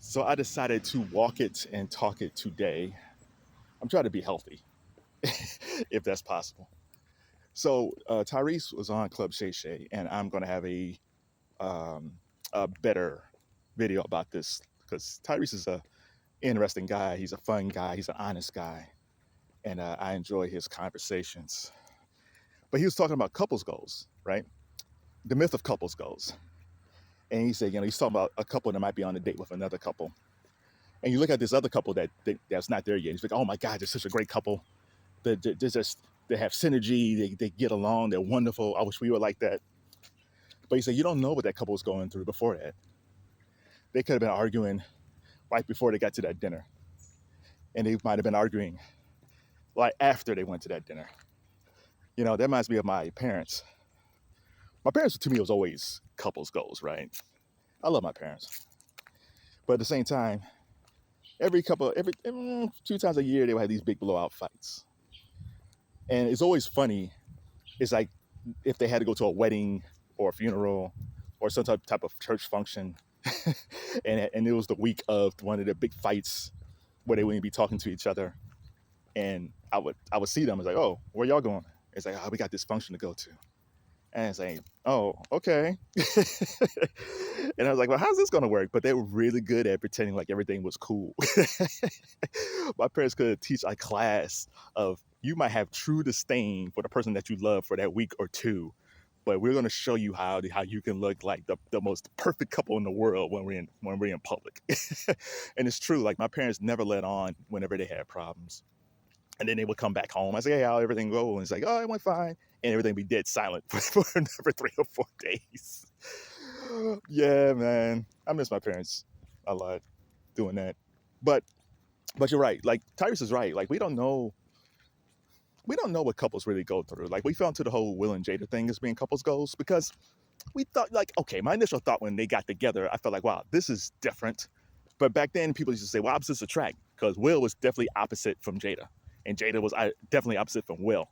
So I decided to walk it and talk it today. I'm trying to be healthy, if that's possible. So Tyrese was on Club Shay Shay, and I'm going to have um, a better video about this because Tyrese is a interesting guy. He's a fun guy. He's an honest guy, and I enjoy his conversations. But he was talking about couples goals, right? The myth of couples goals, and he said, he's talking about a couple that might be on a date with another couple, and you look at this other couple that's not there yet. He's like, oh my God, they're such a great couple. They're just they have synergy. They get along. They're wonderful. I wish we were like that. But he said you don't know what that couple was going through before that. They could have been arguing right before they got to that dinner, and they might have been arguing like after they went to that dinner. That reminds me of my parents. My parents to me was always couples goals, right? I love my parents, but at the same time, every 2 times a year they would have these big blowout fights, and it's always funny. It's like if they had to go to a wedding or a funeral or some type of church function, and it was the week of one of the big fights where they wouldn't be talking to each other, and I would see them. It's like, oh, where y'all going? It's like, oh, we got this function to go to, and it's like, oh, okay. And I was like, well, how's this gonna work? But they were really good at pretending like everything was cool. My parents could teach a class of you might have true disdain for the person that you love for that week or two, but we're going to show you how you can look like the most perfect couple in the world when we're in public. And it's true. Like my parents never let on whenever they had problems, and then they would come back home. I say, hey, how everything go? And it's like, oh, it went fine, and everything be dead silent for another 3 or 4 days. Yeah, man, I miss my parents a lot doing that, but you're right. Like Tyrese is right. Like we don't know what couples really go through. Like we fell into the whole Will and Jada thing as being couples goals because we thought like, okay, my initial thought when they got together, I felt like, wow, this is different. But back then people used to say, well, opposites attract because Will was definitely opposite from Jada, and Jada was definitely opposite from Will.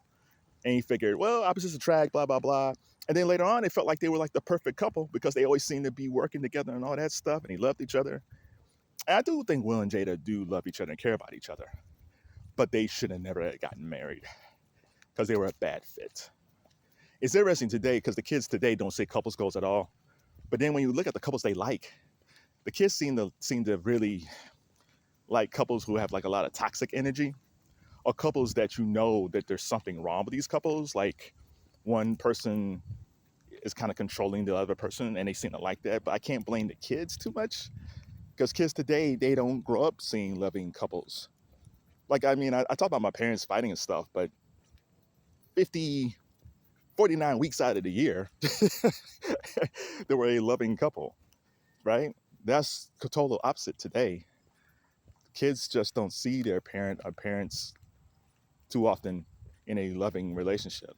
And he figured, well, opposites attract, blah, blah, blah. And then later on, it felt like they were like the perfect couple because they always seemed to be working together and all that stuff, and they loved each other. And I do think Will and Jada do love each other and care about each other, but they should have never gotten married because they were a bad fit. It's interesting today because the kids today don't say couples goals at all. But then when you look at the couples they like, the kids seem to really like couples who have like a lot of toxic energy, or couples that that there's something wrong with these couples. Like one person is kind of controlling the other person and they seem to like that. But I can't blame the kids too much because kids today, they don't grow up seeing loving couples. Like, I mean, I talk about my parents fighting and stuff, but 50, 49 weeks out of the year, they were a loving couple, right? That's the total opposite today. Kids just don't see their parent or parents too often in a loving relationship.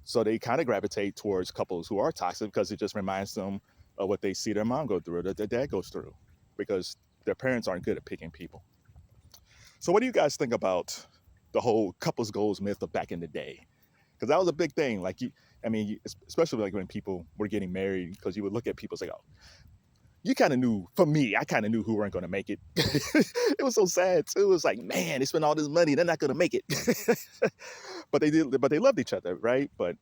So they kind of gravitate towards couples who are toxic because it just reminds them of what they see their mom go through or that their dad goes through because their parents aren't good at picking people. So what do you guys think about the whole couples goals myth of back in the day? Because that was a big thing. Like especially like when people were getting married, because you would look at people and say, oh, you kind of knew, for me, I kind of knew who weren't going to make it. It was so sad too. It was like, man, they spent all this money, they're not going to make it. But they loved each other, right? But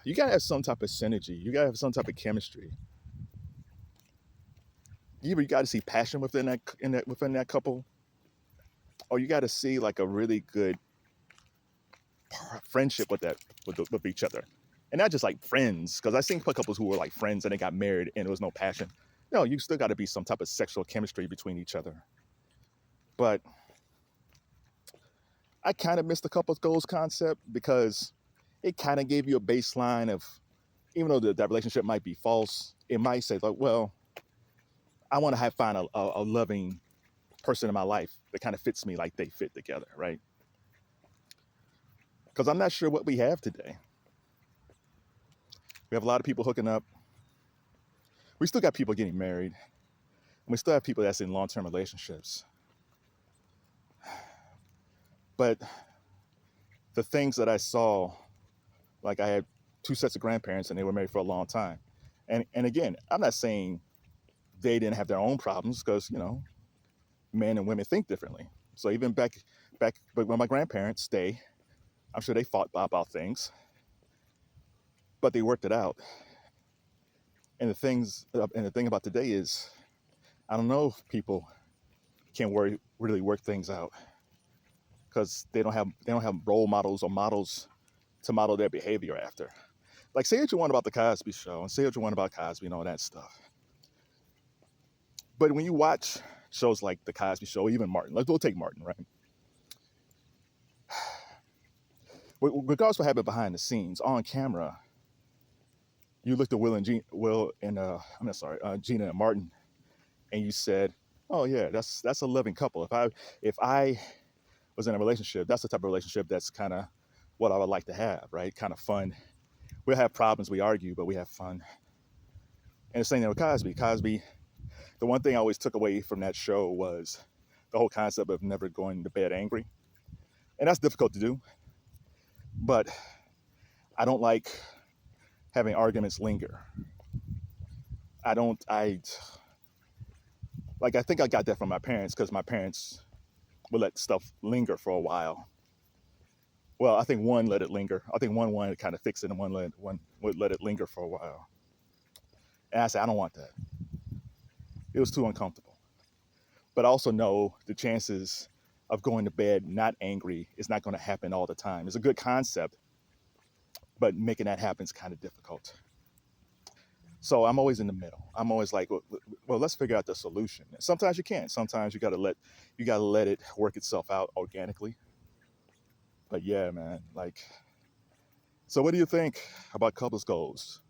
you got to have some type of synergy. You got to have some type of chemistry. Either you got to see passion within that couple, or you got to see like a really good friendship with each other, and not just like friends. Because I seen couples who were like friends and they got married and there was no passion. No, you still got to be some type of sexual chemistry between each other. But I kind of missed the couples goals concept because it kind of gave you a baseline of, even though that relationship might be false, it might say like, well, I want to find a loving person in my life that kind of fits me like they fit together, right? Because I'm not sure what we have today. We have a lot of people hooking up. We still got people getting married. And we still have people that's in long-term relationships. But the things that I saw, like I had 2 sets of grandparents and they were married for a long time. And again, I'm not saying they didn't have their own problems because men and women think differently. So even back, but when my grandparents stay, I'm sure they fought about things, but they worked it out. And the thing about today is, I don't know if people can really work things out because they don't have role models or models to model their behavior after. Like, say what you want about the Cosby Show and say what you want about Cosby and all that stuff, but when you watch shows like the Cosby Show, even Martin, we'll take Martin, right? Regardless of what happened behind the scenes, on camera, you looked at Gina and Martin, and you said, "Oh yeah, that's a loving couple." If I was in a relationship, that's the type of relationship that's kind of what I would like to have, right? Kind of fun. We'll have problems, we argue, but we have fun. And the same thing with Cosby. Cosby, the one thing I always took away from that show was the whole concept of never going to bed angry, and that's difficult to do. But I don't like having arguments linger. I don't. I think I got that from my parents because my parents would let stuff linger for a while. Well, I think one let it linger. I think one wanted to kind of fix it, and one would let it linger for a while. And I said, I don't want that. It was too uncomfortable. But I also know the chances of going to bed not angry is not going to happen all the time. It's a good concept, but making that happen is kind of difficult. So I'm always in the middle. I'm always like, well, let's figure out the solution. And sometimes you can't. Sometimes you gotta let it work itself out organically. But yeah, man, so what do you think about couples goals?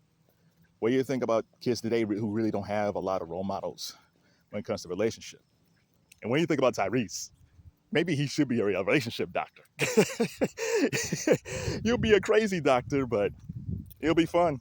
What do you think about kids today who really don't have a lot of role models when it comes to relationship? And what do you think about Tyrese? Maybe he should be a relationship doctor. You'll be a crazy doctor, but it'll be fun.